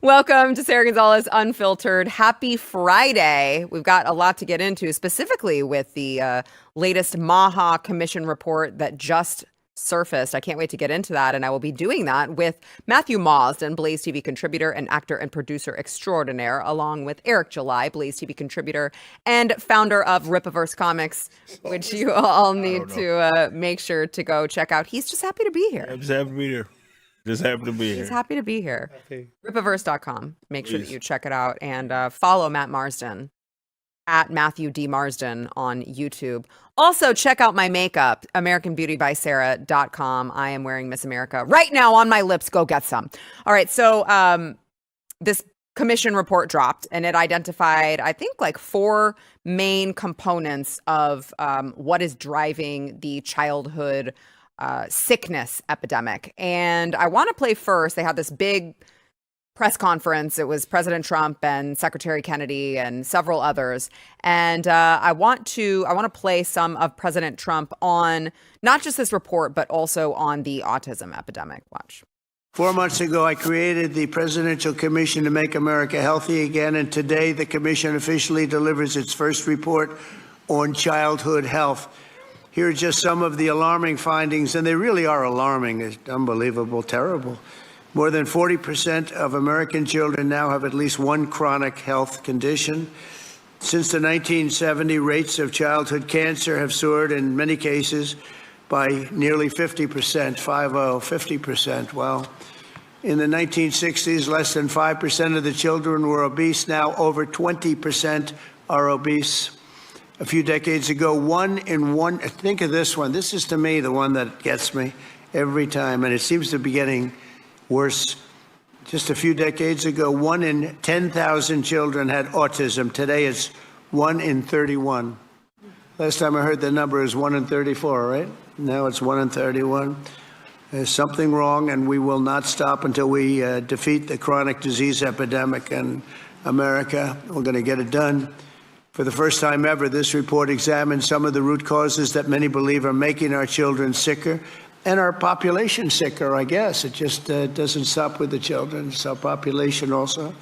Welcome to Sara Gonzales Unfiltered. Happy Friday. We've got a lot to get into, specifically with the latest MAHA Commission report that just surfaced. I can't wait to get into that, and I will be doing that with Matthew Marsden, Blaze TV contributor and actor and producer extraordinaire, along with Eric July, Blaze TV contributor and founder of Rippaverse Comics, which you all need to make sure to go check out. He's just happy to be here. I'm just happy to be here. Just happy to be here. He's happy to be here. Okay. Rippaverse.com. Make sure that you check it out and follow Matt Marsden at Matthew D. Marsden on YouTube. Also, check out my makeup, AmericanBeautyBySarah.com. I am wearing Miss America right now on my lips. Go get some. All right. So this commission report dropped and it identified, I think, like 4 main components of what is driving the childhood sickness epidemic. And I want to play first. They had this big press conference. It was President Trump and Secretary Kennedy and several others. And I want to play some of President Trump on not just this report, but also on the autism epidemic. Watch. 4 months ago, I created the Presidential Commission to Make America Healthy Again. And today, the commission officially delivers its first report on childhood health. Here are just some of the alarming findings, and they really are alarming. It's unbelievable, terrible. More than 40% of American children now have at least one chronic health condition. Since the 1970s, rates of childhood cancer have soared in many cases by nearly 50%, 50%. Wow. In the 1960s, less than 5% of the children were obese. Now over 20% are obese. A few decades ago, 1 in 1, think of this one. This is, to me, the one that gets me every time, and it seems to be getting worse. Just a few decades ago, 1 in 10,000 children had autism. Today, it's 1 in 31. Last time I heard the number is 1 in 34, right? Now it's 1 in 31. There's something wrong, and we will not stop until we defeat the chronic disease epidemic in America. We're going to get it done. For the first time ever, this report examines some of the root causes that many believe are making our children sicker and our population sicker, I guess. It just doesn't stop with the children. It's our population also,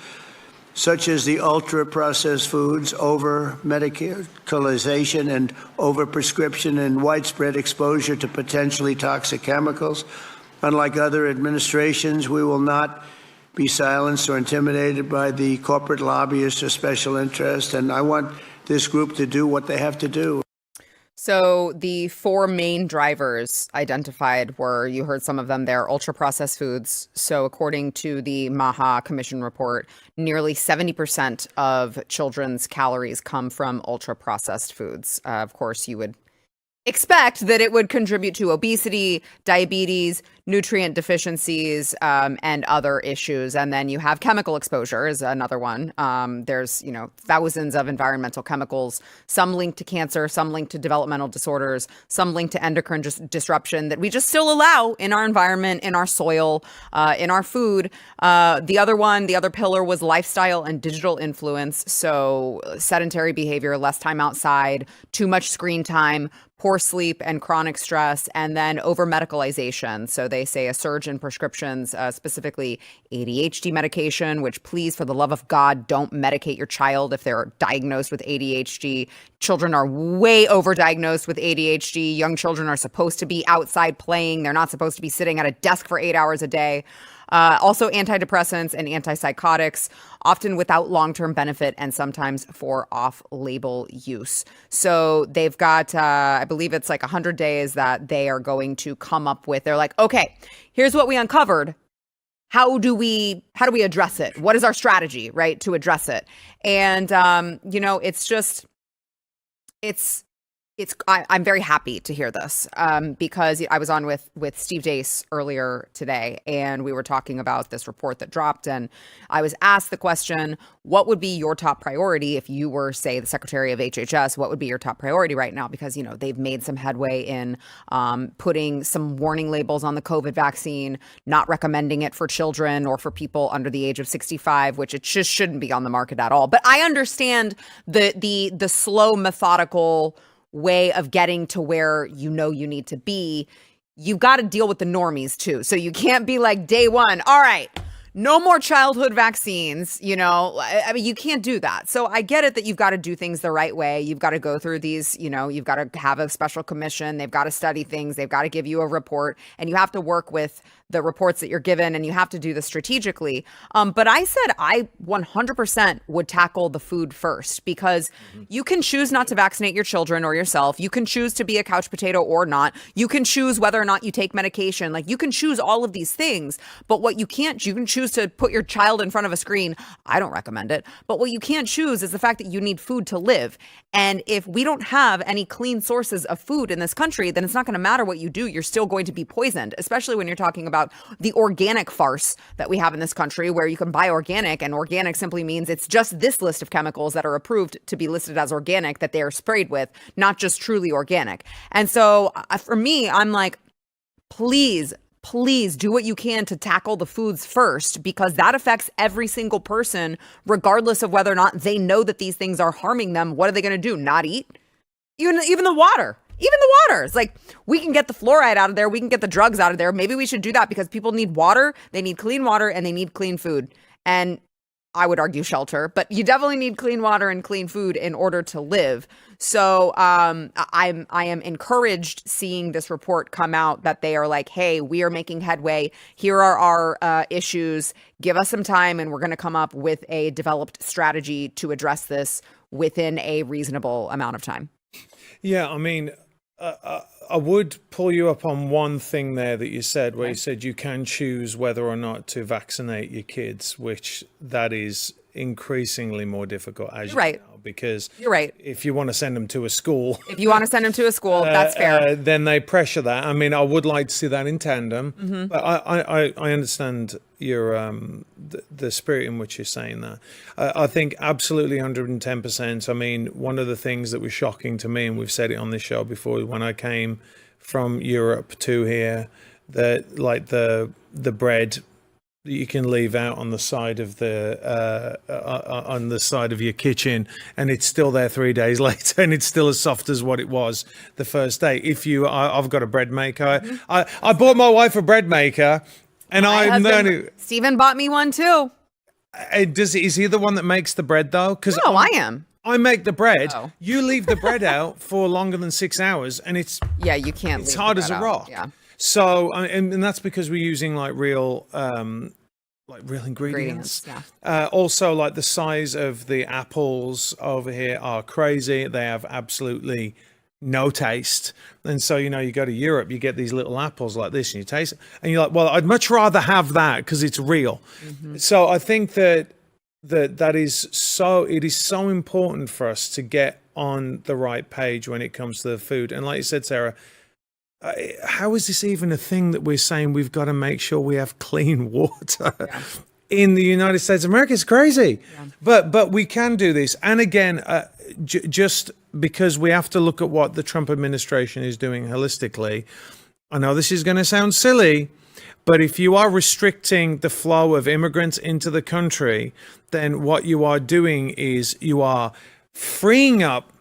such as the ultra-processed foods, over-medicalization and over-prescription and widespread exposure to potentially toxic chemicals. Unlike other administrations, we will not be silenced or intimidated by the corporate lobbyists or special interests. And I want this group to do what they have to do. So the 4 main drivers identified were, you heard some of them there, ultra-processed foods. So according to the MAHA Commission report, nearly 70% of children's calories come from ultra-processed foods. Of course, you would expect that it would contribute to obesity, diabetes, nutrient deficiencies, and other issues. And then you have chemical exposure is another one. There's, thousands of environmental chemicals, some linked to cancer, some linked to developmental disorders, some linked to endocrine disruption that we just still allow in our environment, in our soil, in our food. The other pillar was lifestyle and digital influence. So sedentary behavior, less time outside, too much screen time, poor sleep and chronic stress, and then over-medicalization. So they say a surge in prescriptions, specifically ADHD medication, which, please, for the love of God, don't medicate your child if they're diagnosed with ADHD. Children are way over-diagnosed with ADHD. Young children are supposed to be outside playing. They're not supposed to be sitting at a desk for 8 hours a day. Also antidepressants and antipsychotics, often without long-term benefit and sometimes for off-label use. So they've got, I believe it's like 100 days that they are going to come up with. They're like, okay, here's what we uncovered. How do we address it? What is our strategy, right, to address it? And, it's I'm very happy to hear this because I was on with Steve Deace earlier today, and we were talking about this report that dropped, and I was asked the question, what would be your top priority if you were, say, the Secretary of HHS? What would be your top priority right now? Because, you know, they've made some headway in putting some warning labels on the COVID vaccine, not recommending it for children or for people under the age of 65, which it just shouldn't be on the market at all. But I understand the slow, methodical way of getting to where you know you need to be. You've got to deal with the normies too. So you can't be like day one, all right, no more childhood vaccines, you know, I mean, you can't do that. So I get it that you've got to do things the right way. You've got to go through these, you know, you've got to have a special commission. They've got to study things. They've got to give you a report, and you have to work with the reports that you're given, and you have to do this strategically. But I said I 100% would tackle the food first, because you can choose not to vaccinate your children or yourself. You can choose to be a couch potato or not. You can choose whether or not you take medication. Like, you can choose all of these things. But what you can't, you can choose to put your child in front of a screen. I don't recommend it. But what you can't choose is the fact that you need food to live. And if we don't have any clean sources of food in this country, then it's not going to matter what you do. You're still going to be poisoned, especially when you're talking about the organic farce that we have in this country, where you can buy organic, and organic simply means it's just this list of chemicals that are approved to be listed as organic that they are sprayed with, not just truly organic. And so for me, I'm like, please do what you can to tackle the foods first, because that affects every single person, regardless of whether or not they know that these things are harming them. What are they going to do? Not eat? Even the water. Even the water. It's like, we can get the fluoride out of there. We can get the drugs out of there. Maybe we should do that, because people need water. They need clean water, and they need clean food. And I would argue shelter, but you definitely need clean water and clean food in order to live. So I am encouraged seeing this report come out that they are like, hey, we are making headway. Here are our issues. Give us some time, and we're going to come up with a developed strategy to address this within a reasonable amount of time. Yeah, I mean, I would pull you up on one thing there that you said, where you said you can choose whether or not to vaccinate your kids, which that is increasingly more difficult, as you know, because you're right. If you want to send them to a school, that's fair. Then they pressure that. I mean, I would like to see that in tandem, but I understand your the spirit in which you're saying that. I think absolutely 110%. I mean, one of the things that was shocking to me, and we've said it on this show before, when I came from Europe to here, that like the bread that you can leave out on the side of your kitchen, and it's still there 3 days later, and it's still as soft as what it was the first day. I've got a bread maker. I bought my wife a bread maker, and I'm learning. Stephen bought me one too. Is he the one that makes the bread though? No, I am. I make the bread. Oh. You leave the bread out for longer than 6 hours, and it's you can't. It's hard as a rock. Yeah. So, and that's because we're using like real ingredients. Yeah. Also, like the size of the apples over here are crazy. They have absolutely no taste. And so, you know, you go to Europe, you get these little apples like this, and you taste it, and you're like, well, I'd much rather have that because it's real. So I think that it is so important for us to get on the right page when it comes to the food. And like you said, Sarah, how is this even a thing that we're saying we've got to make sure we have clean water in the United States of America? It's crazy. But we can do this. And again, just because we have to look at what the Trump administration is doing holistically. I know this is going to sound silly, but if you are restricting the flow of immigrants into the country, then what you are doing is you are freeing up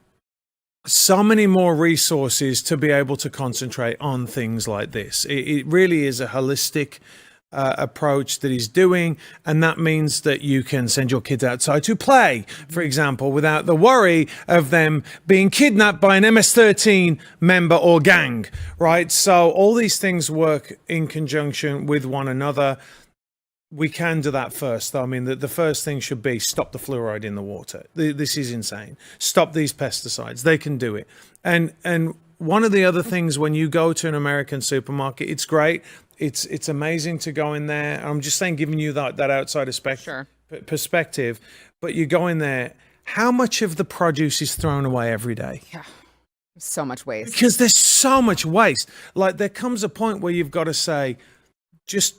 so many more resources to be able to concentrate on things like this. It really is a holistic approach that he's doing, and that means that you can send your kids outside to play, for example, without the worry of them being kidnapped by an MS-13 member or gang, right? So all these things work in conjunction with one another. We can do that first, though. I mean, the first thing should be stop the fluoride in the water. This is insane. Stop these pesticides. They can do it. And one of the other things, when you go to an American supermarket, it's great. It's amazing to go in there. I'm just saying, giving you that outside perspective. But you go in there, how much of the produce is thrown away every day? Yeah. So much waste. Because there's so much waste. Like, there comes a point where you've got to say, just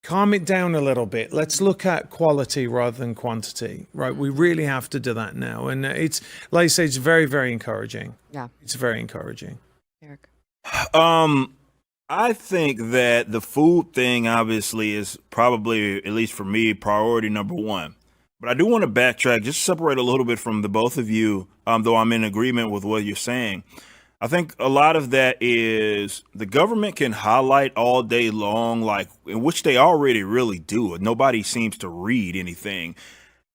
calm it down a little bit. Let's look at quality rather than quantity, right? We really have to do that now. And it's, like I say, it's very, very encouraging. Yeah. It's very encouraging. Eric. I think that the food thing obviously is probably, at least for me, priority number one. But I do want to backtrack, just separate a little bit from the both of you, though I'm in agreement with what you're saying. I think a lot of that is the government can highlight all day long, like, in which they already really do. Nobody seems to read anything.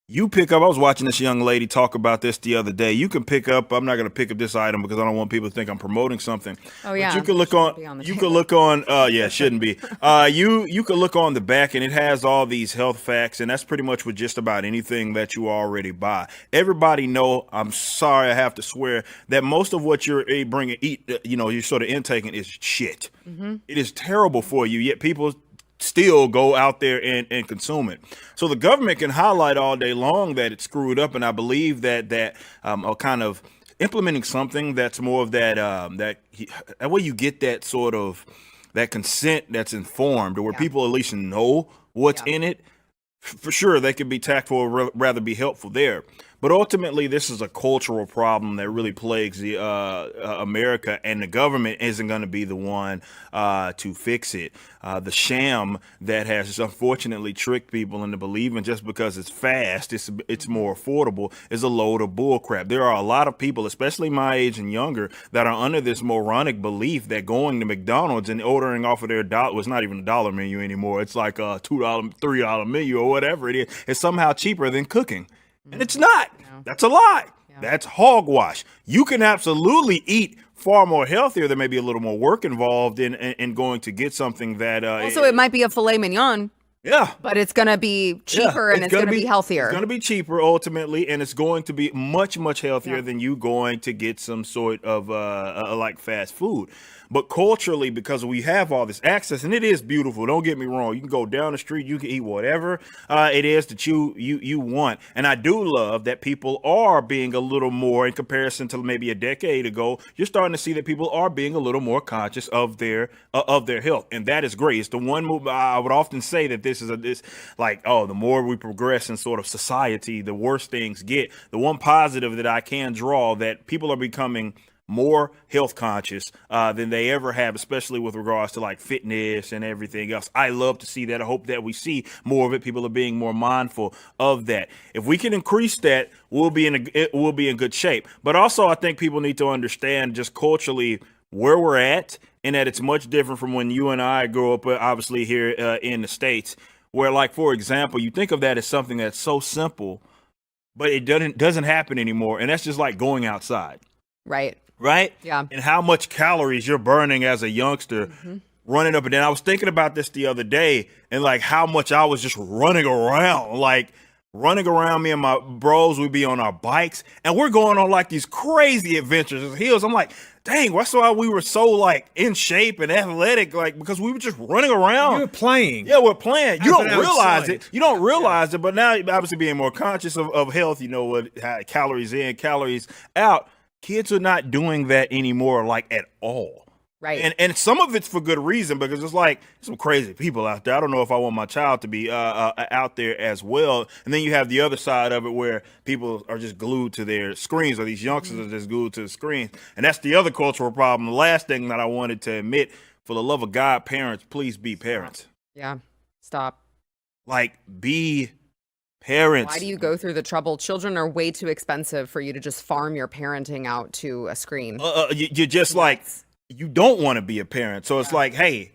You pick up, I was watching this young lady talk about this the other day. You can pick up, I'm not going to pick up this item because I don't want people to think I'm promoting something. Oh, yeah. But you can look on you can look on, yeah, it shouldn't be. You can look on the back and it has all these health facts, and that's pretty much with just about anything that you already buy. Everybody know, I'm sorry, I have to swear, that most of what you're you're sort of intaking is shit. Mm-hmm. It is terrible for you, yet people still go out there and consume it. So the government can highlight all day long that it's screwed up, and I believe that kind of implementing something that's more of that way you get that sort of that consent that's informed, or where people at least know what's in it. For sure, they could be tactful or rather be helpful there. But ultimately, this is a cultural problem that really plagues the America, and the government isn't going to be the one to fix it. The sham that has unfortunately tricked people into believing just because it's fast, it's more affordable, is a load of bullcrap. There are a lot of people, especially my age and younger, that are under this moronic belief that going to McDonald's and ordering off of their dollar, well, it's not even a dollar menu anymore. It's like a $2, $3 menu or whatever it is somehow cheaper than cooking. And it's not. No. That's a lie. Yeah. That's hogwash. You can absolutely eat far more healthier. There may be a little more work involved in going to get something that. Also, it might be a filet mignon. Yeah. But it's going to be cheaper and it's going to be healthier. It's going to be cheaper ultimately, and it's going to be much, much healthier than you going to get some sort of like fast food. But culturally, because we have all this access, and it is beautiful, don't get me wrong. You can go down the street, you can eat whatever it is that you want. And I do love that people are being a little more, in comparison to maybe a decade ago, you're starting to see that people are being a little more conscious of their health. And that is great. It's the one move I would often say that this like, the more we progress in sort of society, the worse things get. The one positive that I can draw, that people are becoming more health conscious than they ever have, especially with regards to like fitness and everything else. I love to see that. I hope that we see more of it. People are being more mindful of that. If we can increase that, we'll be in good shape. But also, I think people need to understand just culturally where we're at, and that it's much different from when you and I grew up, obviously here in the States, where, like, for example, you think of that as something that's so simple, but it doesn't happen anymore. And that's just like going outside. Right? Yeah. And how much calories you're burning as a youngster running up and down. I was thinking about this the other day, and like how much I was just running around. Me and my bros, we'd be on our bikes and we're going on like these crazy adventures in hills. I'm like, dang, that's why we were so like in shape and athletic, like, because we were just running around. You were playing. Yeah, we're playing. You don't realize it. You don't realize it, but now obviously being more conscious of health, you know what, calories in, calories out. Kids are not doing that anymore, like, at all. Right. And some of it's for good reason, because it's like some crazy people out there. I don't know if I want my child to be out there as well. And then you have the other side of it where people are just glued to their screens, or these youngsters are just glued to the screen. And that's the other cultural problem. The last thing that I wanted to admit, for the love of God, parents, please be parents. Yeah. Stop. Like, be parents. Why do you go through the trouble? Children are way too expensive for you to just farm your parenting out to a screen. You're just like, you don't want to be a parent. So it's like, hey,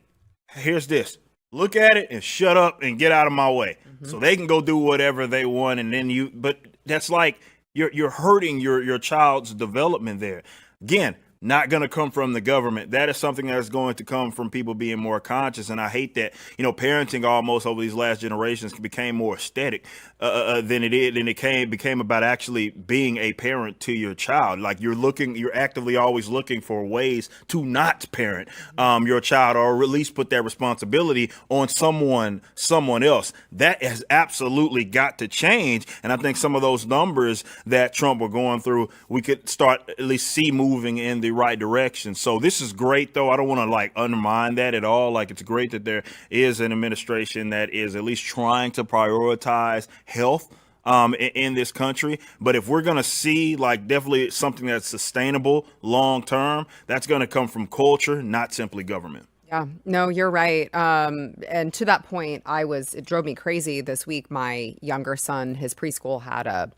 here's this. Look at it and shut up and get out of my way. So they can go do whatever they want. And then but that's like, you're hurting your child's development there. Again, not going to come from the government. That is something that's going to come from people being more conscious. And I hate that, parenting almost over these last generations became more aesthetic than it is, and it became about actually being a parent to your child. Like you're actively always looking for ways to not parent your child, or at least put that responsibility on someone else. That has absolutely got to change. And I think some of those numbers that Trump were going through, we could start at least see moving in the right direction. So this is great, though. I don't want to undermine that at all. It's great that there is an administration that is at least trying to prioritize health in this country. But if we're going to see definitely something that's sustainable long term, that's going to come from culture, not simply government. Yeah, no, you're right. And to that point, it drove me crazy this week. My younger son, his preschool had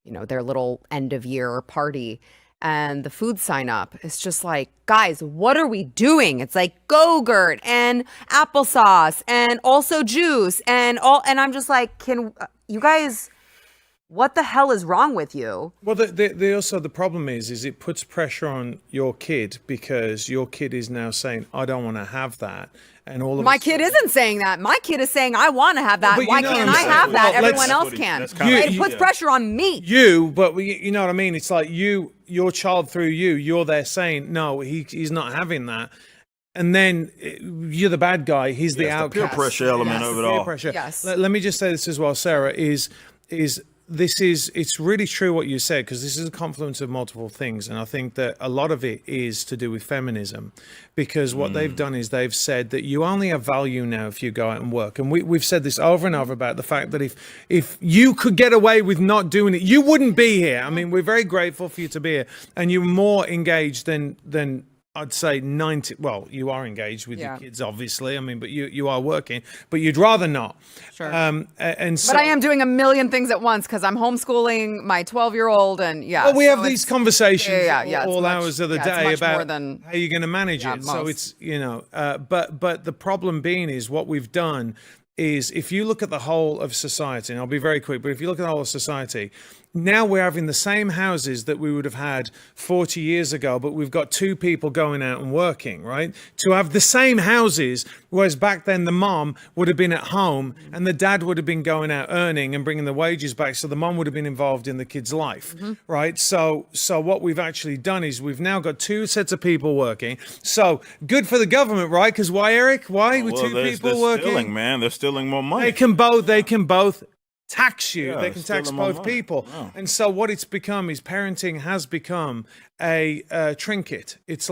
their little end of year party, and the food sign up is just guys, what are we doing? It's Go-Gurt and applesauce and also juice and I'm just can you guys, what the hell is wrong with you? Well, the problem is it puts pressure on your kid, because your kid is now saying, I don't want to have that. And all of my kid isn't saying that. My kid is saying, I want to have that. Why can't I have that? Everyone else can. It puts pressure on me. But you know what I mean? It's your child through you're there saying, no, he's not having that. And then you're the bad guy. He's the outcast. The peer pressure element of it all. Pressure. Yes. Let me just say this as well, Sarah, it's really true what you said, because this is a confluence of multiple things. And I think that a lot of it is to do with feminism, because what they've done is they've said that you only have value now if you go out and work. And we've said this over and over about the fact that if you could get away with not doing it, you wouldn't be here. I mean, we're very grateful for you to be here, and you're more engaged than I'd say 90. Well, you are engaged with your kids, obviously. I mean, but you are working, but you'd rather not. Sure. And so, but I am doing a million things at once, because I'm homeschooling my 12-year-old, and Well, we have these conversations all much, hours of the day about than, how you're going to manage it. Most. So it's but the problem being is what we've done is, if you look at the whole of society, and I'll be very quick, but if you look at the whole of society, now we're having the same houses that we would have had 40 years ago, but we've got two people going out and working, right? To have the same houses, whereas back then the mom would have been at home and the dad would have been going out earning and bringing the wages back, so the mom would have been involved in the kid's life, right? So what we've actually done is we've now got two sets of people working. So good for the government, right? Because why, Eric? Why with two people working? Stealing, man. They're stealing more money. They can both tax you. They can tax both people. Oh. And so what it's become is parenting has become a trinket. It's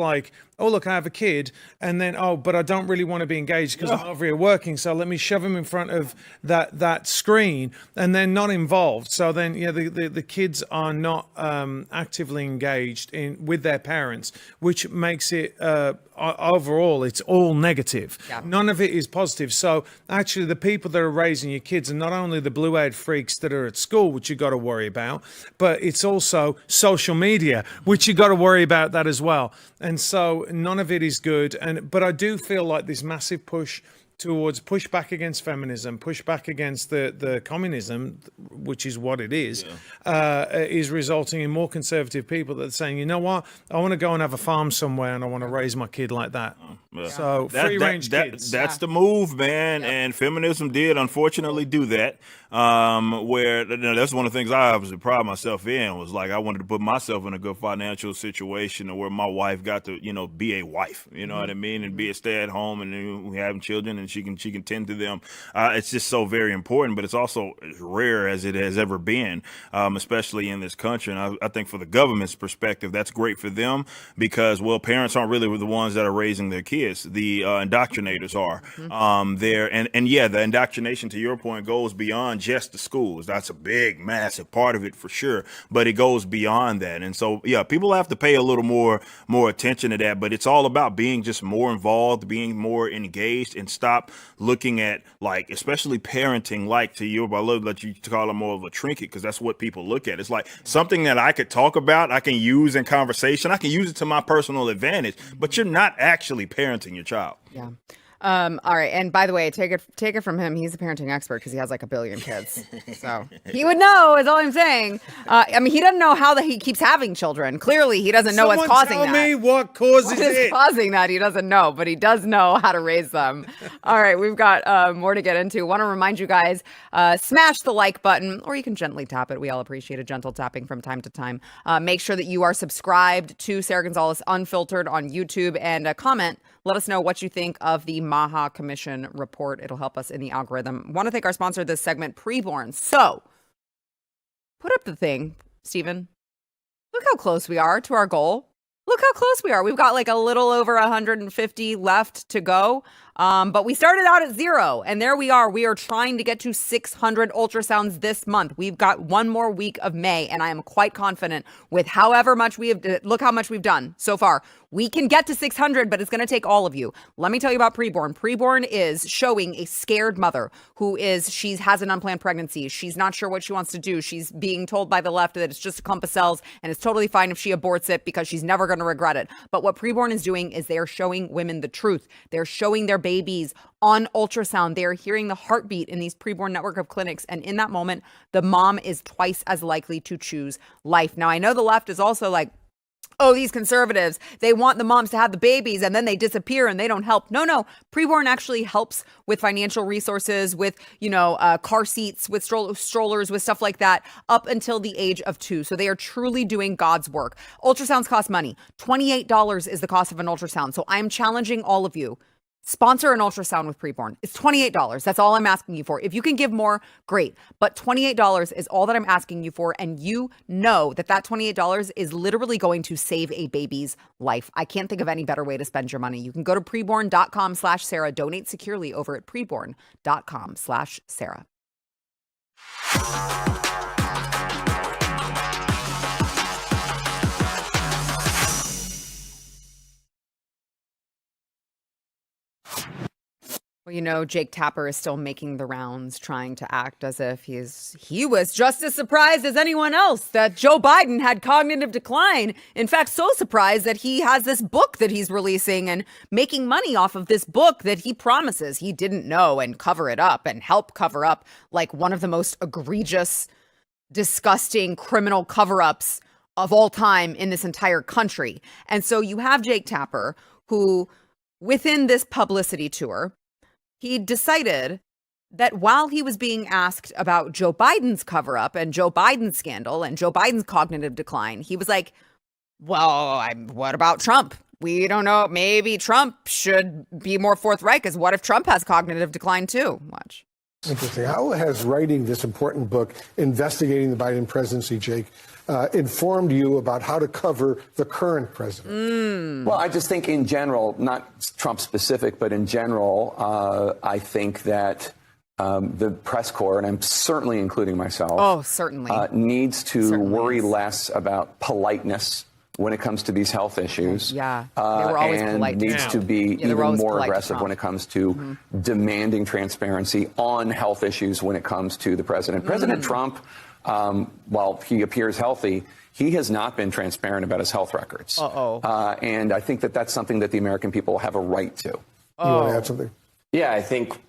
oh, look, I have a kid, and then, but I don't really want to be engaged because I'm over here working, so let me shove him in front of that screen, and then not involved. So then, the kids are not actively engaged with their parents, which makes it, overall, it's all negative. Yeah. None of it is positive. So actually, the people that are raising your kids are not only the blue-haired freaks that are at school, which you got to worry about, but it's also social media, which you got to worry about that as well. And so none of it is good. But I do feel like this massive push towards push back against feminism, push back against the communism, which is what it is resulting in more conservative people that are saying, you know what, I want to go and have a farm somewhere and I want to raise my kid like that. Yeah. So free range kids. That's the move, man. Yep. And feminism did unfortunately do that. Where that's one of the things I obviously pride myself in, was I wanted to put myself in a good financial situation where my wife got to, be a wife, you know what I mean? And be a stay at home, and we having children, and she can tend to them. It's just so very important, but it's also as rare as it has ever been, especially in this country. And I think for the government's perspective, that's great for them, because, well, parents aren't really the ones that are raising their kids. The indoctrinators are there. And yeah, the indoctrination, to your point, goes beyond just the schools. That's a big, massive part of it for sure, but it goes beyond that. And so, yeah, people have to pay a little more attention to that, but it's all about being just more involved, being more engaged, and stop looking at, especially parenting, I love that you call it more of a trinket, because that's what people look at. It's something that I could talk about, I can use in conversation, I can use it to my personal advantage, but you're not actually parenting your child. Yeah. All right. And by the way, take it from him. He's a parenting expert because he has like a billion kids. So he would know, is all I'm saying. I mean, he doesn't know how that he keeps having children. Clearly, he doesn't know what's causing that. Tell me what causes What is it. causing that? He doesn't know, but he does know how to raise them. All right. We've got more to get into. Want to remind you guys, smash the like button, or you can gently tap it. We all appreciate a gentle tapping from time to time. Make sure that you are subscribed to Sara Gonzales Unfiltered on YouTube, and comment. Let us know what you think of the MAHA Commission report. It'll help us in the algorithm. Want to thank our sponsor of this segment, Preborn. So, put up the thing, Stephen. Look how close we are to our goal. Look how close we are. We've got like a little over 150 left to go. But we started out at 0, and there we are. We are trying to get to 600 ultrasounds this month. We've got one more week of May, and I am quite confident with however much we have, look how much we've done so far. We can get to 600, but it's going to take all of you. Let me tell you about Preborn. Preborn is showing a scared mother who has an unplanned pregnancy. She's not sure what she wants to do. She's being told by the left that it's just a clump of cells and it's totally fine if she aborts it because she's never going to regret it. But what Preborn is doing is they are showing women the truth. They're showing their babies on ultrasound. They are hearing the heartbeat in these Preborn network of clinics. And in that moment, the mom is twice as likely to choose life. Now, I know the left is also like, oh, these conservatives, they want the moms to have the babies and then they disappear and they don't help. No. Preborn actually helps with financial resources, with, car seats, with strollers, with stuff like that up until the age of 2. So they are truly doing God's work. Ultrasounds cost money. $28 is the cost of an ultrasound. So I'm challenging all of you. Sponsor an ultrasound with Preborn. It's $28. That's all I'm asking you for. If you can give more, great. But $28 is all that I'm asking you for. And you know that $28 is literally going to save a baby's life. I can't think of any better way to spend your money. You can go to preborn.com/Sarah. Donate securely over at preborn.com/Sarah. Well, Jake Tapper is still making the rounds, trying to act as if he was just as surprised as anyone else that Joe Biden had cognitive decline. In fact, so surprised that he has this book that he's releasing and making money off of this book that he promises he didn't know and cover it up and help cover up like one of the most egregious, disgusting criminal cover-ups of all time in this entire country. And so you have Jake Tapper, who within this publicity tour, he decided that while he was being asked about Joe Biden's cover-up and Joe Biden's scandal and Joe Biden's cognitive decline, he was like, well, what about Trump? We don't know. Maybe Trump should be more forthright, because what if Trump has cognitive decline too? Watch. Interesting. How has writing this important book, Investigating the Biden Presidency, Jake, informed you about how to cover the current president? Well, I just think in general, not Trump specific, but in general, I think that the press corps, and I'm certainly including myself, needs to worry less about politeness when it comes to these health issues. Yeah, they were always polite. Needs to be even more aggressive when it comes to demanding transparency on health issues when it comes to the president. President Trump, while he appears healthy, he has not been transparent about his health records. And I think that that's something that the American people have a right to. You want to add something? Yeah, I think,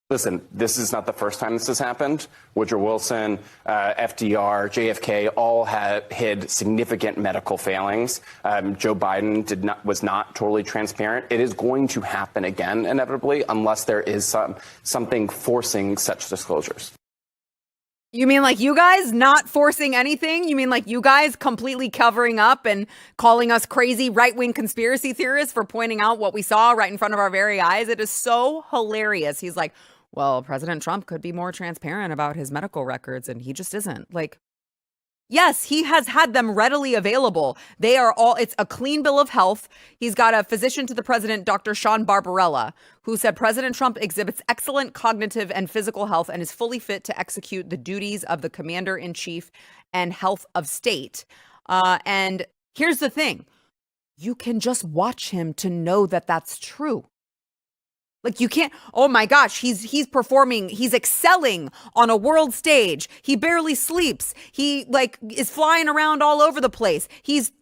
listen, this is not the first time this has happened. Woodrow Wilson, FDR, JFK all hid significant medical failings. Joe Biden was not totally transparent. It is going to happen again, inevitably, unless there is something forcing such disclosures. You mean like you guys not forcing anything? You mean like you guys completely covering up and calling us crazy right-wing conspiracy theorists for pointing out what we saw right in front of our very eyes? It is so hilarious. He's like, well, President Trump could be more transparent about his medical records, and he just isn't. Like, yes, he has had them readily available. They are all, it's a clean bill of health. He's got a physician to the president, Dr. Sean Barbarella, who said President Trump exhibits excellent cognitive and physical health and is fully fit to execute the duties of the commander-in-chief and health of state. And here's the thing. You can just watch him to know that that's true. Like, you can't, oh my gosh, he's performing, he's excelling on a world stage. He barely sleeps. He is flying around all over the place. He's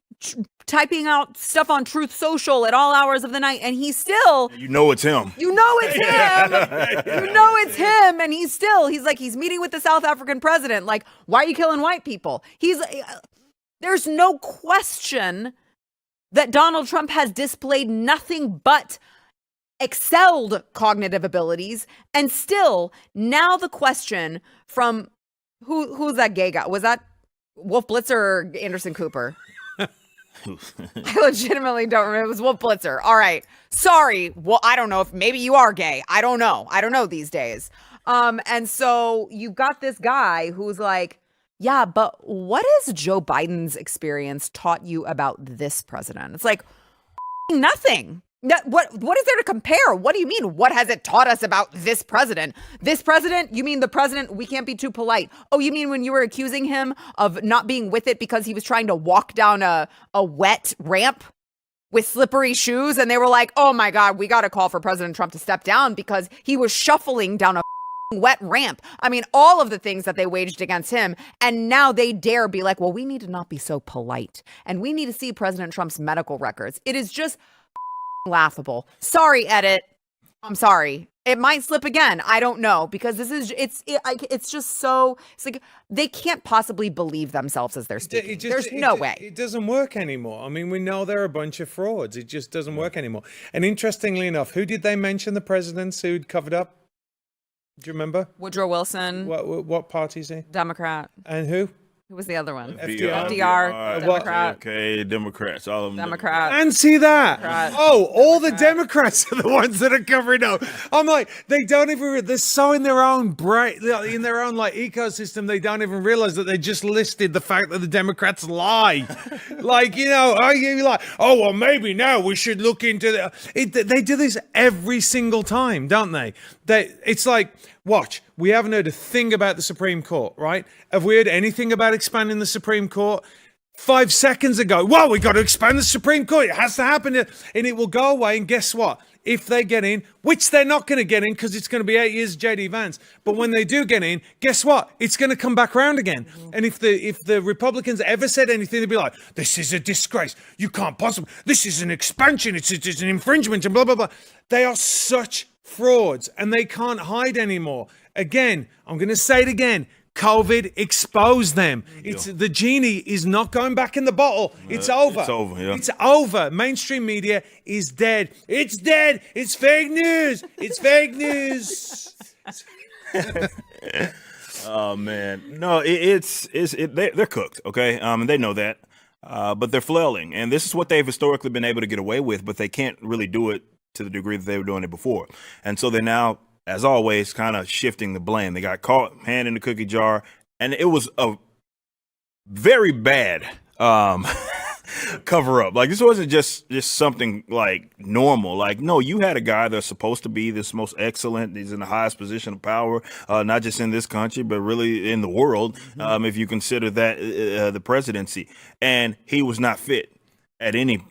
typing out stuff on Truth Social at all hours of the night, and he's still... You know it's him. You know it's him. You know it's him, and he's like, he's meeting with the South African president. Like, why are you killing white people? There's no question that Donald Trump has displayed nothing but excelled cognitive abilities. And still, now the question from who's that gay guy? Was that Wolf Blitzer or Anderson Cooper? I legitimately don't remember. It was Wolf Blitzer. All right. Sorry. Well, I don't know if maybe you are gay. I don't know. I don't know these days. And so you've got this guy who's like, yeah, but what has Joe Biden's experience taught you about this president? It's like, nothing. What is there to compare? What do you mean? What has it taught us about this president? This president? You mean the president? We can't be too polite. Oh, you mean when you were accusing him of not being with it because he was trying to walk down a wet ramp with slippery shoes? And they were like, oh my God, we got to call for President Trump to step down because he was shuffling down a wet ramp. I mean, all of the things that they waged against him. And now they dare be like, well, we need to not be so polite. And we need to see President Trump's medical records. It is just laughable. Sorry, edit. I'm sorry. It might slip again. I don't know, because it's just so, it's like they can't possibly believe themselves as they're speaking. There's no way. It doesn't work anymore. I mean, we know they're a bunch of frauds. It just doesn't work anymore. And interestingly enough, who did they mention the presidents who'd covered up? Do you remember? Woodrow Wilson. What party is he? Democrat. And who? Who was the other one? FDR, Democrat. Okay, Democrats. All of them. Democrat. And see that. Democrat. Oh, all the Democrats are the ones that are covering up. I'm like, they don't even, they're so in their own brain, in their own like ecosystem, they don't even realize that they just listed the fact that the Democrats lie. Like, you know, you're like, oh, well, maybe now we should look into they do this every single time, don't they? It's like, watch, we haven't heard a thing about the Supreme Court, right? Have we heard anything about expanding the Supreme Court? 5 seconds ago, well, we got to expand the Supreme Court. It has to happen. And it will go away. And guess what? If they get in, which they're not going to get in because it's going to be 8 years of J.D. Vance. But when they do get in, guess what? It's going to come back around again. Mm-hmm. And if the Republicans ever said anything, they'd be like, this is a disgrace. You can't possibly. This is an expansion. It's an infringement and blah, blah, blah. They are such frauds and they can't hide anymore. Again, I'm going to say it again. COVID exposed them. The genie is not going back in the bottle. It's over. It's over. Yeah. It's over. Mainstream media is dead. It's dead. It's fake news. It's fake news. Oh man, no, they're cooked. Okay, and they know that, but they're flailing, and this is what they've historically been able to get away with, but they can't really do it to the degree that they were doing it before, and so they're now, as always, kind of shifting the blame. They got caught hand in the cookie jar, and it was a very bad cover up. Like, this wasn't just something like normal. Like, no, you had a guy that's supposed to be this most excellent. He's in the highest position of power, not just in this country, but really in the world, if you consider that the presidency. And he was not fit in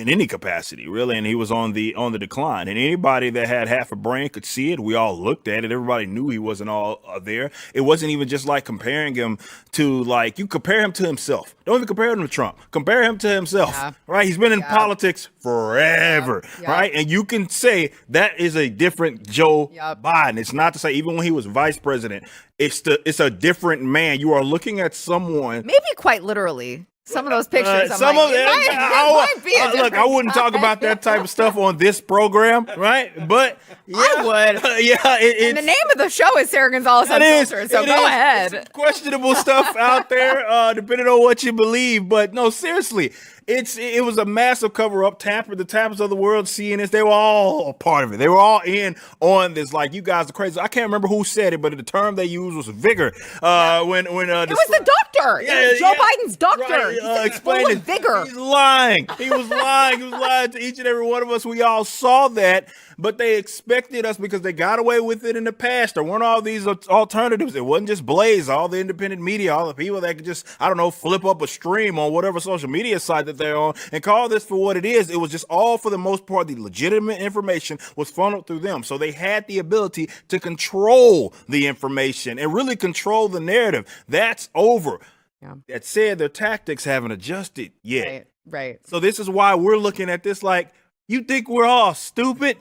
any capacity, really, and he was on the decline. And anybody that had half a brain could see it. We all looked at it. Everybody knew he wasn't all there. It wasn't even just like comparing him to, like, you compare him to himself. Don't even compare him to Trump. Compare him to himself, right? He's been in politics forever, right? And you can say that is a different Joe Biden. It's not to say even when he was vice president, it's a different man. You are looking at someone, maybe quite literally. Some of those pictures, look, I wouldn't talk about that type of stuff on this program, right? But yeah, I would. And the name of the show is Sara Gonzales Unfiltered, so go ahead. Some questionable stuff out there, depending on what you believe. But no, seriously, it was a massive cover up. The Tappers of the world, seeing this, they were all a part of it. They were all in on this. Like, you guys are crazy. I can't remember who said it, but the term they used was vigor. When it was the doctor. Joe Biden's doctor. Right, explaining vigor. He's lying. He was lying. He was lying to each and every one of us. We all saw that, but they expected us because they got away with it in the past. There weren't all these alternatives. It wasn't just Blaze, all the independent media, all the people that could just, I don't know, flip up a stream on whatever social media site that they're on and call this for what it is. It was just all, for the most part, the legitimate information was funneled through them. So they had the ability to control the information and really control the narrative. That's over. Yeah. That said, their tactics haven't adjusted yet. Right. Right. So this is why we're looking at this like, you think we're all stupid?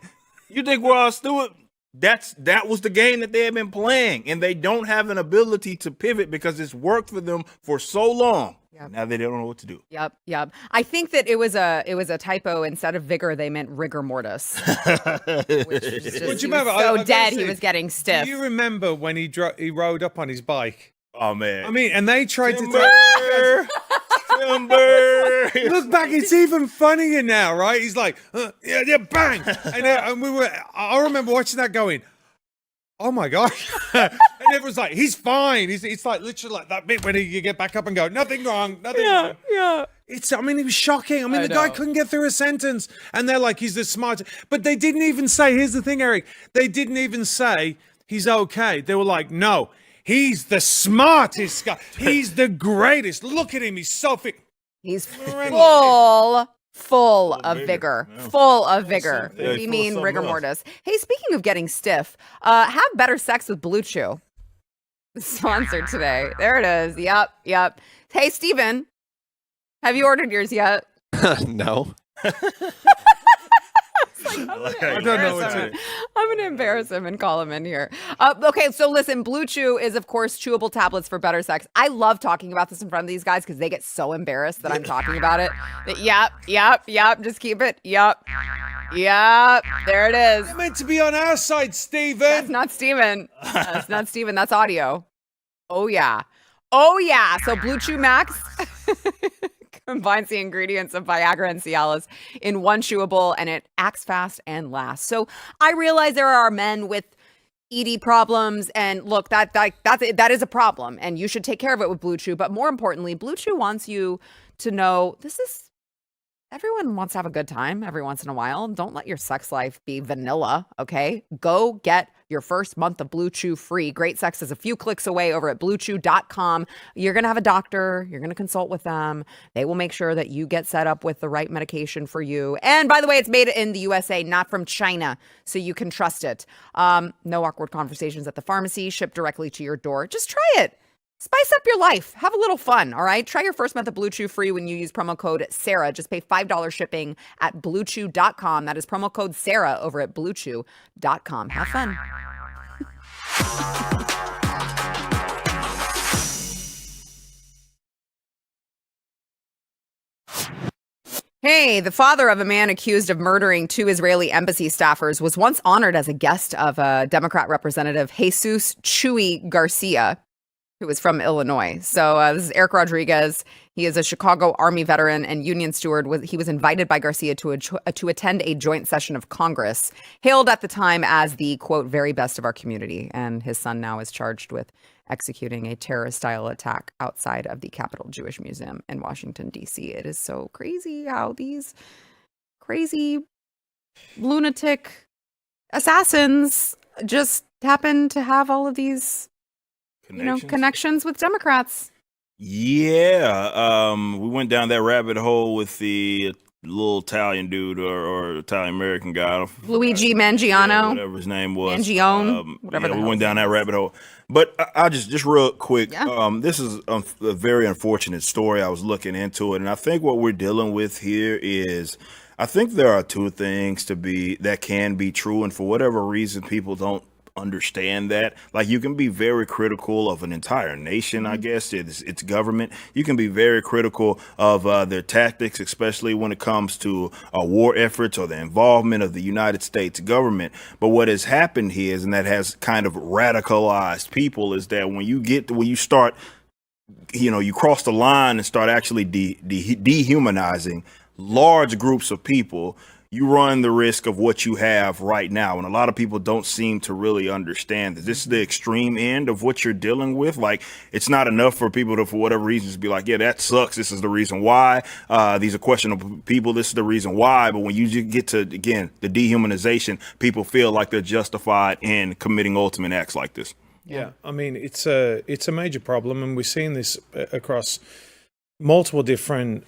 You think we're all stupid? That was the game that they have been playing, and they don't have an ability to pivot because it's worked for them for so long. Yep. Now they don't know what to do. Yep. I think that it was a typo. Instead of vigor, they meant rigor mortis. Which is just, he was so dead, he was getting stiff. Do you remember when he rode up on his bike? Oh man! I mean, and they tried Timber! to Timber! look back. It's even funnier now, right? He's like, yeah, bang, and I remember watching that, going, oh my gosh. And everyone's like, he's fine. It's like literally like that bit when you get back up and go, nothing wrong, nothing wrong. Yeah. It was shocking. I mean, the guy couldn't get through a sentence, and they're like, he's the smartest. But they didn't even say, here's the thing, Eric, they didn't even say he's okay. They were like, no, he's the smartest guy. He's the greatest. Look at him. He's so fit. He's full of vigor. Yeah. Full of vigor. Yeah, We mean rigor mortis. Hey, speaking of getting stiff, have better sex with Blue Chew. Sponsored today. There it is. Yep. Hey, Steven, have you ordered yours yet? No. I don't know what to do. I'm going to embarrass him and call him in here. Okay, so listen, Blue Chew is, of course, chewable tablets for better sex. I love talking about this in front of these guys because they get so embarrassed that I'm talking about it. Yep. Just keep it. Yep. There it is. You're meant to be on our side, Steven. That's not Steven. That's not Steven. That's audio. Oh, yeah. So Blue Chew Max combines the ingredients of Viagra and Cialis in one chewable, and it acts fast and lasts. So I realize there are men with ED problems, and look, that is a problem, and you should take care of it with Blue Chew. But more importantly, Blue Chew wants you to know everyone wants to have a good time every once in a while. Don't let your sex life be vanilla, okay? Go get your first month of Blue Chew free. Great sex is a few clicks away over at bluechew.com. You're going to have a doctor. You're going to consult with them. They will make sure that you get set up with the right medication for you. And by the way, it's made in the USA, not from China, so you can trust it. No awkward conversations at the pharmacy, shipped directly to your door. Just try it. Spice up your life. Have a little fun, all right? Try your first month of Blue Chew free when you use promo code Sara. Just pay $5 shipping at bluechew.com. That is promo code Sara over at bluechew.com. Have fun. Hey, the father of a man accused of murdering 2 Israeli embassy staffers was once honored as a guest of Democrat Representative Jesus Chuy Garcia, who is from Illinois. So this is Eric Rodriguez. He is a Chicago Army veteran and union steward. He was invited by Garcia to attend a joint session of Congress, hailed at the time as the, quote, very best of our community. And his son now is charged with executing a terrorist-style attack outside of the Capitol Jewish Museum in Washington, D.C. It is so crazy how these crazy lunatic assassins just happen to have all of these connections with Democrats. Yeah, we went down that rabbit hole with the little Italian dude or Italian American guy, Luigi Mangiano, whatever his name was. Mangione, whatever. We went down that rabbit hole. But I'll just real quick. Yeah. This is a very unfortunate story. I was looking into it, and I think what we're dealing with here is, I think there are 2 things that can be true, and for whatever reason, people don't understand that. Like, you can be very critical of an entire nation, I guess, its government. You can be very critical of their tactics, especially when it comes to war efforts or the involvement of the United States government. But what has happened here is, and that has kind of radicalized people, is that when you start, you cross the line and start actually dehumanizing large groups of people, you run the risk of what you have right now. And a lot of people don't seem to really understand that this is the extreme end of what you're dealing with. Like, it's not enough for people to, for whatever reasons, be like, yeah, that sucks. This is the reason why. These are questionable people. This is the reason why. But when you get to, again, the dehumanization, people feel like they're justified in committing ultimate acts like this. Yeah, I mean, it's a major problem, and we're seeing this across multiple different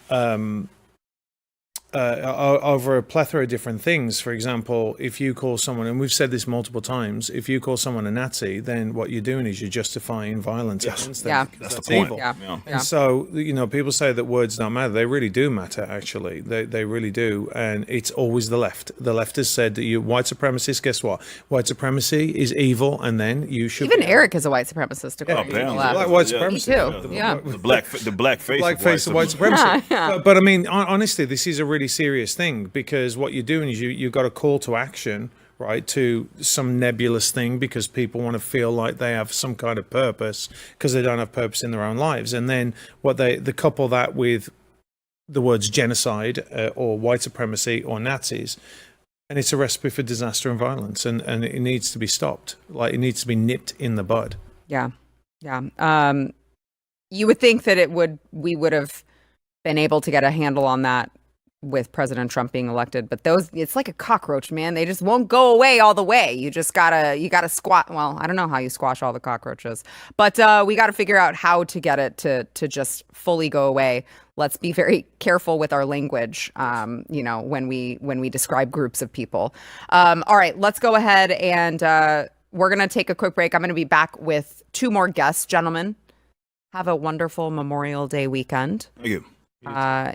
over a plethora of different things. For example, if you call someone, and we've said this multiple times, if you call someone a Nazi, then what you're doing is you're justifying violence against them. Yeah, that's the point. Evil. Yeah. And so, people say that words don't matter. They really do matter, actually. They really do. And it's always the left. The left has said that white supremacists, guess what? White supremacy is evil, and then you should... Even Eric is a white supremacist, according to the left. Like white supremacy. Me too. Yeah. The black face of white supremacy. But I mean, honestly, this is a really serious thing, because what you're doing is you've got a call to action, right, to some nebulous thing because people want to feel like they have some kind of purpose because they don't have purpose in their own lives. And then they couple that with the words genocide or white supremacy or Nazis, and it's a recipe for disaster and violence, and it needs to be stopped. Like, it needs to be nipped in the bud. Yeah. You would think that we would have been able to get a handle on that with President Trump being elected, but it's like a cockroach, man. They just won't go away all the way. You gotta squat. Well, I don't know how you squash all the cockroaches, but we got to figure out how to get it to just fully go away. Let's be very careful with our language, when we describe groups of people. All right, let's go ahead and we're gonna take a quick break. I'm gonna be back with 2 more guests, gentlemen. Have a wonderful Memorial Day weekend. Thank you.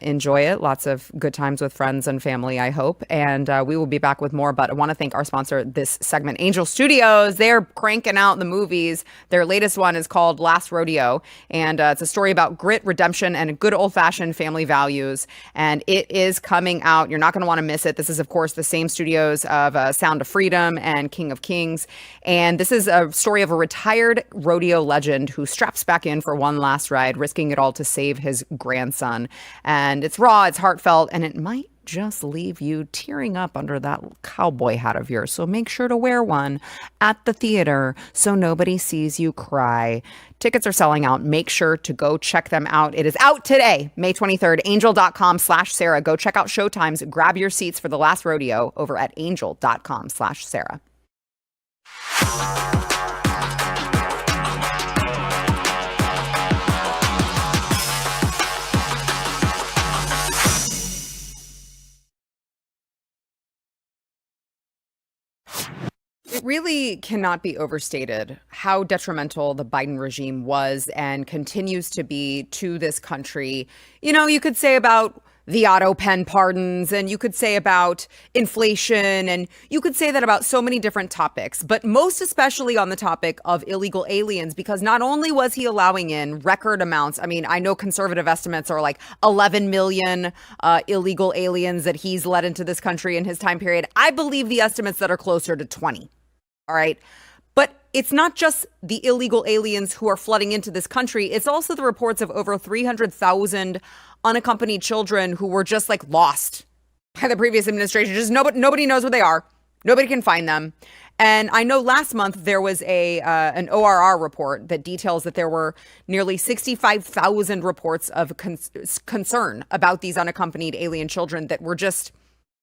Enjoy it. Lots of good times with friends and family, I hope. And we will be back with more. But I want to thank our sponsor this segment, Angel Studios. They're cranking out the movies. Their latest one is called Last Rodeo. And it's a story about grit, redemption, and good old-fashioned family values. And it is coming out. You're not going to want to miss it. This is, of course, the same studios of Sound of Freedom and King of Kings. And this is a story of a retired rodeo legend who straps back in for one last ride, risking it all to save his grandson. And it's raw, it's heartfelt, and it might just leave you tearing up under that cowboy hat of yours. So make sure to wear one at the theater so nobody sees you cry. Tickets are selling out. Make sure to go check them out. It is out today, May 23rd, angel.com/Sara. Go check out showtimes. Grab your seats for The Last Rodeo over at angel.com/Sara. It really cannot be overstated how detrimental the Biden regime was and continues to be to this country. You could say about the auto pen pardons, and you could say about inflation, and you could say that about so many different topics, but most especially on the topic of illegal aliens, because not only was he allowing in record amounts, I mean, I know conservative estimates are like 11 million illegal aliens that he's let into this country in his time period. I believe the estimates that are closer to 20. All right. But it's not just the illegal aliens who are flooding into this country. It's also the reports of over 300,000 unaccompanied children who were just like lost by the previous administration. Just nobody knows where they are. Nobody can find them. And I know last month there was an ORR report that details that there were nearly 65,000 reports of concern about these unaccompanied alien children that were just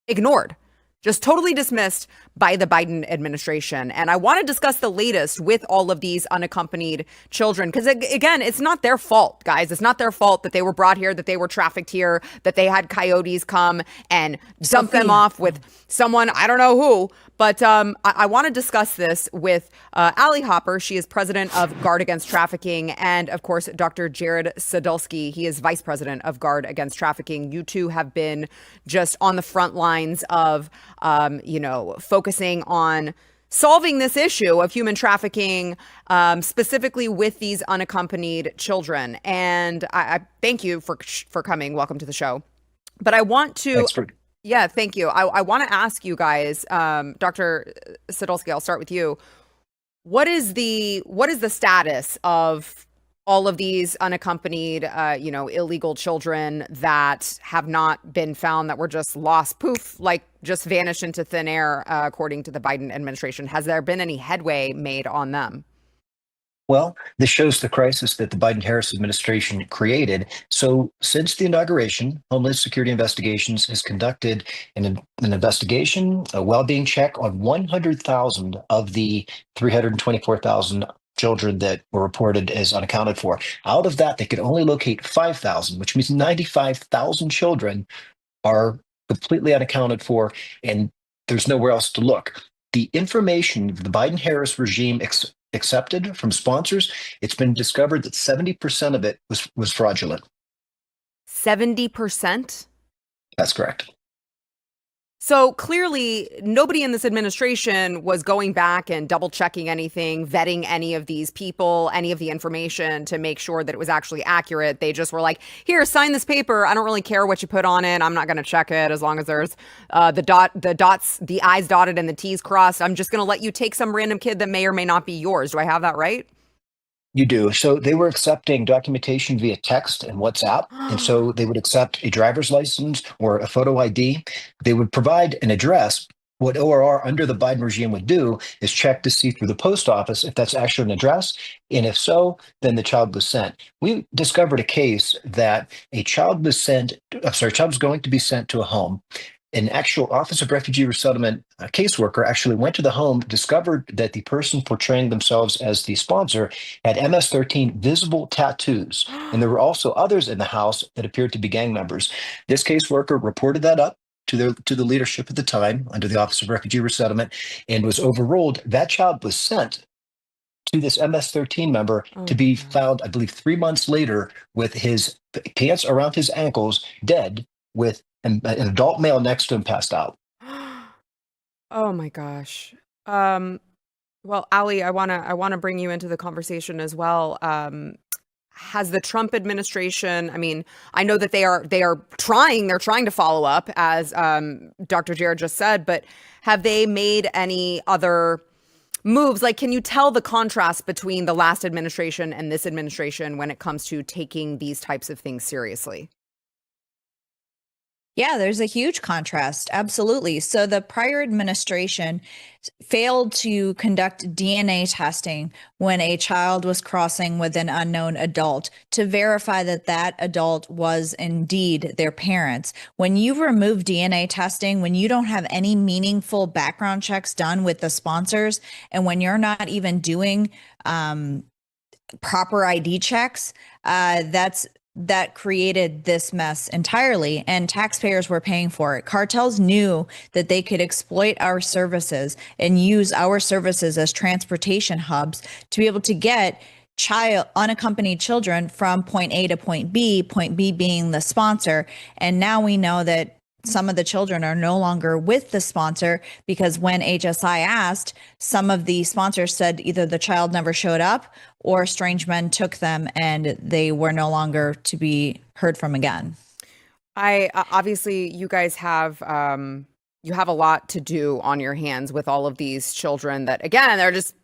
ignored. Just totally dismissed by the Biden administration. And I want to discuss the latest with all of these unaccompanied children. Because again, it's not their fault, guys. It's not their fault that they were brought here, that they were trafficked here, that they had coyotes come and dump them off with someone, I don't know who. But I want to discuss this with Allie Hopper. She is president of Guard Against Trafficking. And of course, Dr. Jarrod Sadulski. He is vice president of Guard Against Trafficking. You two have been just on the front lines of, focusing on solving this issue of human trafficking, specifically with these unaccompanied children. And I thank you for coming. Welcome to the show. But I want to... Yeah, thank you. I want to ask you guys, Dr. Sadulski, I'll start with you. What is the status of all of these unaccompanied, illegal children that have not been found, that were just lost, poof, like just vanished into thin air, according to the Biden administration? Has there been any headway made on them? Well, this shows the crisis that the Biden-Harris administration created. So since the inauguration, Homeland Security Investigations has conducted an investigation, a well-being check on 100,000 of the 324,000 children that were reported as unaccounted for. Out of that, they could only locate 5,000, which means 95,000 children are completely unaccounted for, and there's nowhere else to look. The information the Biden-Harris regime accepted from sponsors, it's been discovered that 70% of it was fraudulent. 70%? That's correct. So clearly, nobody in this administration was going back and double checking anything, vetting any of these people, any of the information to make sure that it was actually accurate. They just were like, here, sign this paper. I don't really care what you put on it. I'm not going to check it as long as there's the I's dotted and the T's crossed. I'm just going to let you take some random kid that may or may not be yours. Do I have that right? You do. So they were accepting documentation via text and WhatsApp. And so they would accept a driver's license or a photo ID. They would provide an address. What ORR under the Biden regime would do is check to see through the post office if that's actually an address. And if so, then the child was sent. We discovered a case that a child was going to be sent to a home. An actual Office of Refugee Resettlement caseworker actually went to the home, discovered that the person portraying themselves as the sponsor had MS-13 visible tattoos. And there were also others in the house that appeared to be gang members. This caseworker reported that up to the leadership at the time under the Office of Refugee Resettlement and was overruled. That child was sent to this MS-13 member to be found, I believe, 3 months later with his pants around his ankles, dead, with an adult male next to him passed out. Oh my gosh. Well, Ali, I wanna bring you into the conversation as well. Has the Trump administration, I mean, I know that they're trying to follow up, as Dr. Jarrod just said, but have they made any other moves? Like, can you tell the contrast between the last administration and this administration when it comes to taking these types of things seriously? Yeah, there's a huge contrast. Absolutely. So the prior administration failed to conduct DNA testing when a child was crossing with an unknown adult to verify that that adult was indeed their parents. When you remove DNA testing, when you don't have any meaningful background checks done with the sponsors, and when you're not even doing proper ID checks, that created this mess entirely, and taxpayers were paying for it. Cartels knew that they could exploit our services and use our services as transportation hubs to be able to get unaccompanied children from point A to point B being the sponsor. And now we know that some of the children are no longer with the sponsor, because when HSI asked, some of the sponsors said either the child never showed up or strange men took them and they were no longer to be heard from again. Obviously you guys have you have a lot to do on your hands with all of these children that, again, they're just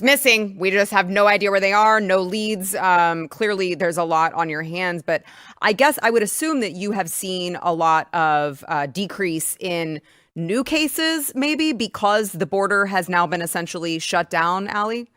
missing. We just have no idea where they are, no leads. Clearly there's a lot on your hands, but I guess I would assume that you have seen a lot of decrease in new cases, maybe because the border has now been essentially shut down, Ali?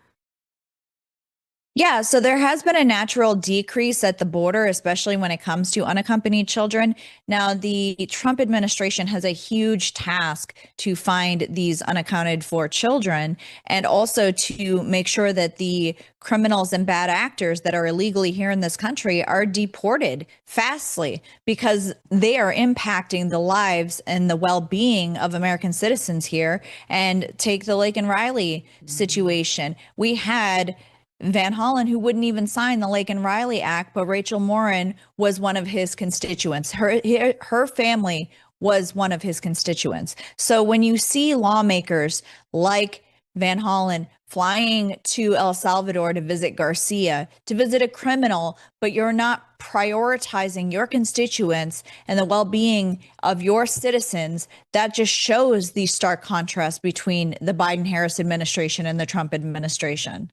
Yeah, so there has been a natural decrease at the border, especially when it comes to unaccompanied children. Now, the Trump administration has a huge task to find these unaccounted for children, and also to make sure that the criminals and bad actors that are illegally here in this country are deported fastly, because they are impacting the lives and the well-being of American citizens here. And take the Laken Riley situation. We had Van Hollen, who wouldn't even sign the Laken Riley Act, but Rachel Morin was one of his constituents. Her family was one of his constituents. So when you see lawmakers like Van Hollen flying to El Salvador to visit Garcia, to visit a criminal, but you're not prioritizing your constituents and the well-being of your citizens, that just shows the stark contrast between the Biden-Harris administration and the Trump administration.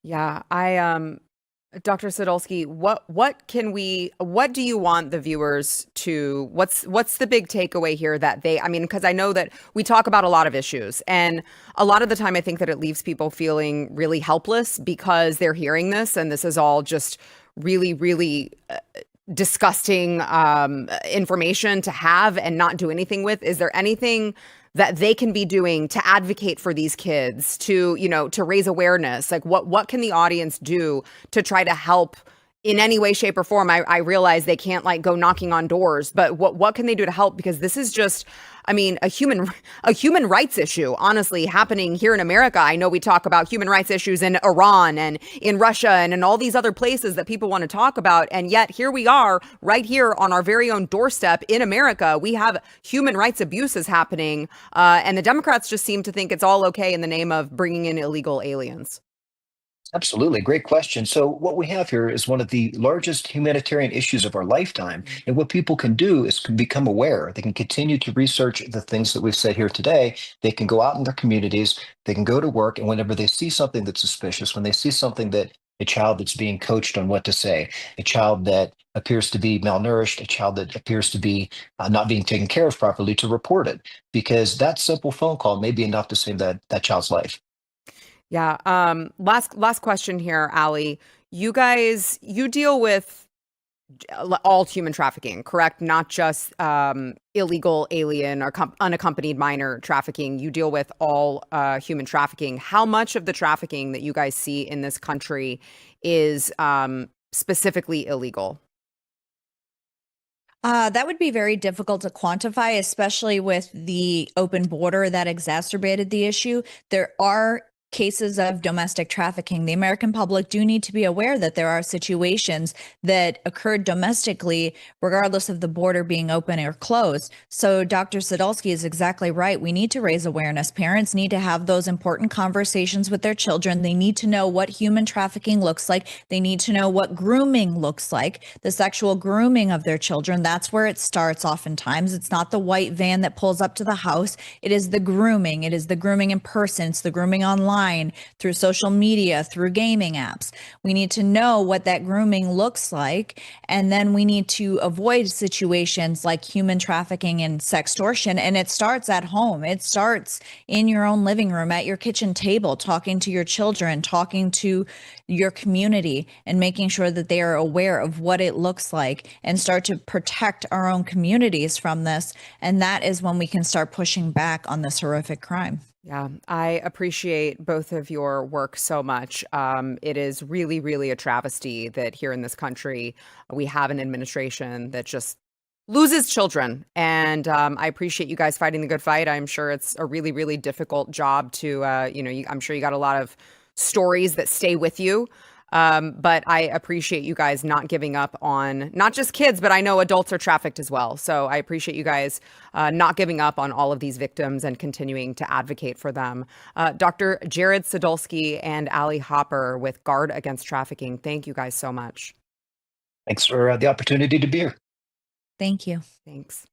Yeah, Dr. Sadulski, what do you want the viewers to, what's the big takeaway here that because I know that we talk about a lot of issues, and a lot of the time I think that it leaves people feeling really helpless because they're hearing this, and this is all just really, really disgusting information to have and not do anything with. Is there anything that they can be doing to advocate for these kids, to raise awareness? Like what can the audience do to try to help in any way, shape, or form. I realize they can't like go knocking on doors, but what can they do to help? Because this is just, I mean, a human rights issue, honestly, happening here in America. I know we talk about human rights issues in Iran and in Russia and in all these other places that people want to talk about. And yet here we are right here on our very own doorstep in America. We have human rights abuses happening. And the Democrats just seem to think it's all okay in the name of bringing in illegal aliens. Absolutely. Great question. So what we have here is one of the largest humanitarian issues of our lifetime. And what people can do is become aware. They can continue to research the things that we've said here today. They can go out in their communities. They can go to work. And whenever they see something that's suspicious, when they see something that a child that's being coached on what to say, a child that appears to be malnourished, a child that appears to be not being taken care of properly, to report it. Because that simple phone call may be enough to save that child's life. Yeah. Last question here, Ali. You deal with all human trafficking, correct? Not just illegal alien or unaccompanied minor trafficking. You deal with all human trafficking. How much of the trafficking that you guys see in this country is specifically illegal? That would be very difficult to quantify, especially with the open border that exacerbated the issue. There are cases of domestic trafficking. The American public do need to be aware that there are situations that occurred domestically, regardless of the border being open or closed. So Dr. Sadulski is exactly right. We need to raise awareness. Parents need to have those important conversations with their children. They need to know what human trafficking looks like. They need to know what grooming looks like, the sexual grooming of their children. That's where it starts oftentimes. It's not the white van that pulls up to the house. It is the grooming. It is the grooming in person. It's the grooming online, through social media, through gaming apps. We need to know what that grooming looks like. And then we need to avoid situations like human trafficking and sextortion. And it starts at home. It starts in your own living room, at your kitchen table, talking to your children, talking to your community, and making sure that they are aware of what it looks like and start to protect our own communities from this. And that is when we can start pushing back on this horrific crime. Yeah, I appreciate both of your work so much. It is really, really a travesty that here in this country, we have an administration that just loses children. And I appreciate you guys fighting the good fight. I'm sure it's a really, really difficult job to, I'm sure you got a lot of stories that stay with you. But I appreciate you guys not giving up on not just kids, but I know adults are trafficked as well. So I appreciate you guys not giving up on all of these victims and continuing to advocate for them. Dr. Jarrod Sadulski and Ali Hopper with Guard Against Trafficking. Thank you guys so much. Thanks for the opportunity to be here. Thank you. Thanks.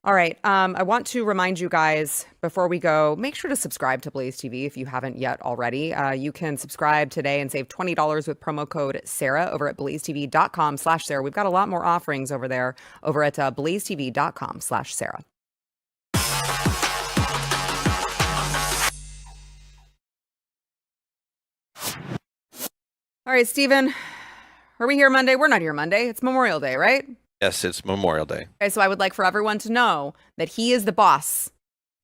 All right. I want to remind you guys before we go, make sure to subscribe to Blaze TV if you haven't yet already. You can subscribe today and save $20 with promo code Sara over at blazetv.com/Sara. We've got a lot more offerings over there over at blazetv.com/Sara. All right, Stephen, are we here Monday? We're not here Monday. It's Memorial Day, right? Yes, it's Memorial Day. Okay, so I would like for everyone to know that he is the boss.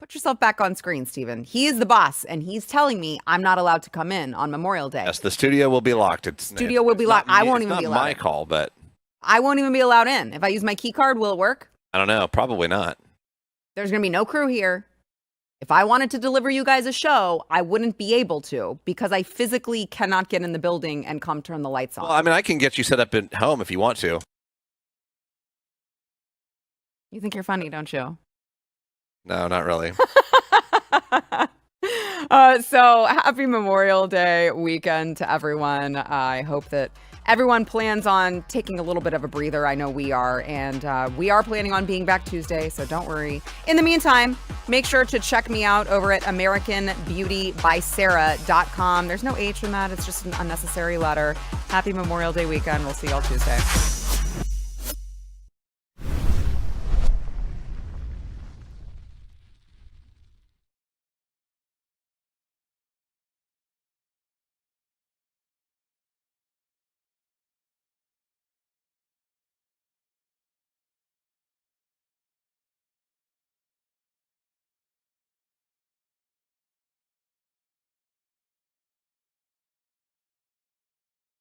Put yourself back on screen, Stephen. He is the boss, and he's telling me I'm not allowed to come in on Memorial Day. Yes, the studio will be locked. Studio will be locked. I won't even be allowed. It's not my call, but I won't even be allowed in. If I use my key card, will it work? I don't know. Probably not. There's going to be no crew here. If I wanted to deliver you guys a show, I wouldn't be able to because I physically cannot get in the building and come turn the lights on. Well, I mean, I can get you set up at home if you want to. You think you're funny, don't you? No, not really. So happy Memorial Day weekend to everyone. I hope that everyone plans on taking a little bit of a breather. I know we are, and we are planning on being back Tuesday, so don't worry. In the meantime, make sure to check me out over at AmericanBeautyBySara.com. There's no H in that. It's just an unnecessary letter. Happy Memorial Day weekend. We'll see y'all Tuesday.